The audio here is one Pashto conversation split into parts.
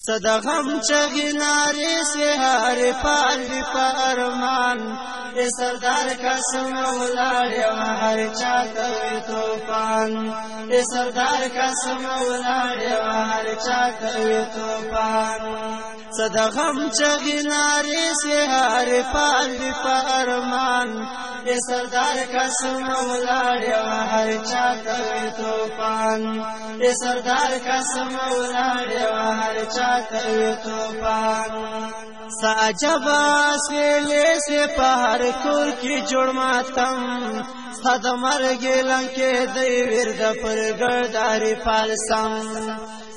صدا غم چغی ناری سوی هر پال دی پارمان ای سردار قسم ولاړ یم هر چا کوي توفان ای سردار قسم ولاړ یم هر چا کوي توفان صدا غم چغی ناری سوی هر پال دی پارمان ای سردار قسم ولاړ یم هر چا کوي توفان ای سردار قسم ولاړ یم هر چا کوي توفان ساجبا سویلے سے پہر کور کی جوڑ ماتم صد مرگ لنکے دی ورد پر گرداری پالسم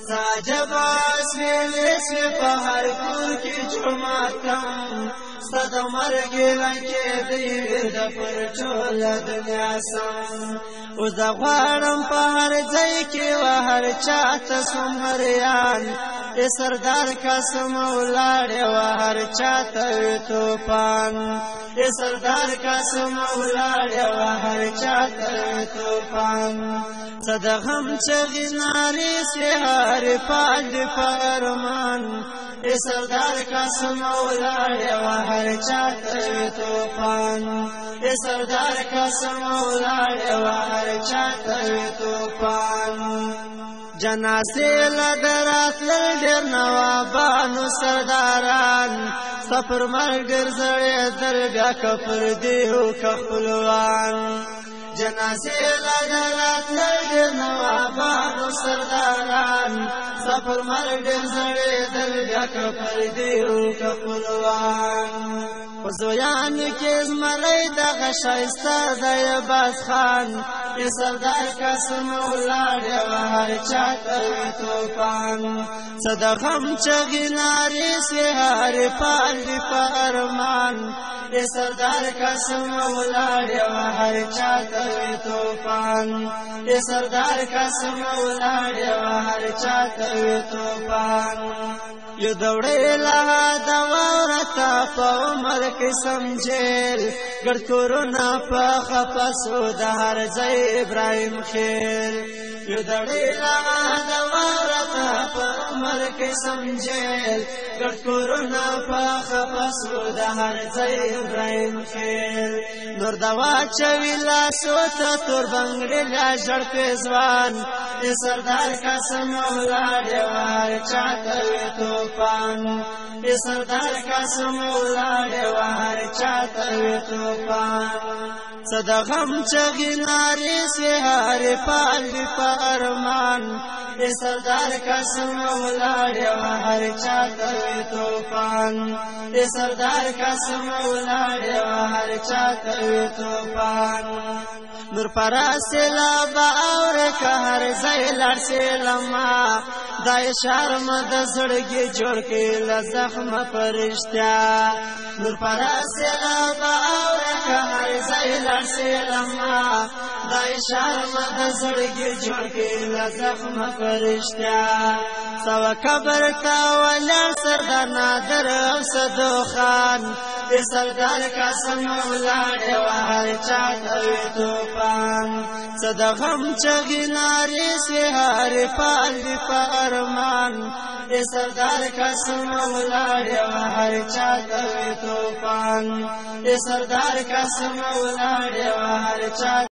ساجبا سویلے سے پہر کور کی جوڑ ماتم صد مرگ لنکے دی ورد پر چول دنیا سم اوز غوارم پہر زی کی و ہر چاہت سمہریان ای سردار قسم ولاړ یم هر چا ته توفان ای سردار قسم ولاړ یم هر چا ته توفان صدا غم چغی ناری سوی هر پال دی پارمان ای سردار قسم ولاړ یم هر چا ته توفان ای سردار قسم ولاړ یم هر چا ته توفان جنازے لدرات لر نوابانو سرداران سفر مرگر زڑے درگاہ کفر دیو کخلوان جنازے لدرات لر نوابانو سرداران سفر مرگر زڑے درگاہ کفر دیو کخلوان زویان کے زمرائی دا غشایستا دا یباز خان ای سردار قسم ولاړ یم هر چا کوي توفان صدا غم چغی ناری سوی هر پال دی پارمان ای سردار قسم ولاړ یم هر چا کوي توفان ای سردار قسم ولاړ یم هر چا کوي توفان یو دوڑے لها دواورتا پا عمر قسم جیل گر کورونا پا خپسو دهر زی ابراہیم خیل یو دوڑے لها دواورتا پا عمر قسم جیل گر کورونا پا خپسو دهر زی ابراہیم خیل نور دوا چوی لاسو تا تور بنگڑی لیا جڑ پیزوان ای سردار قسم ولاړ یم هر چا کوي توفان ای سردار قسم ولاړ یم هر چا کوي توفان صدا غم چغی ناری سوی هر پال دی پارمان ای سردار قسم ولاړ یم هر چا کوي توفان ای سردار قسم ولاړ یم هر چا کوي توفان نور پراسلا با اور کهر زی لرسلما دای شرم د زړګي جوړ کې لزخم فرشتیا نور پراسلا با اور کهر زی لرسلما دای شرم د زړګي جوړ کې لزخم فرشتیا سوا قبر تا ولر سردار نادر او صدو خان ای سردار قسم ولاړ یم هر چا کوي توفان صدا غم چغی ناری سوی هر پال دی پارمان ای سردار قسم ولاړ یم هر چا کوي توفان ای سردار قسم ولاړ یم هر چا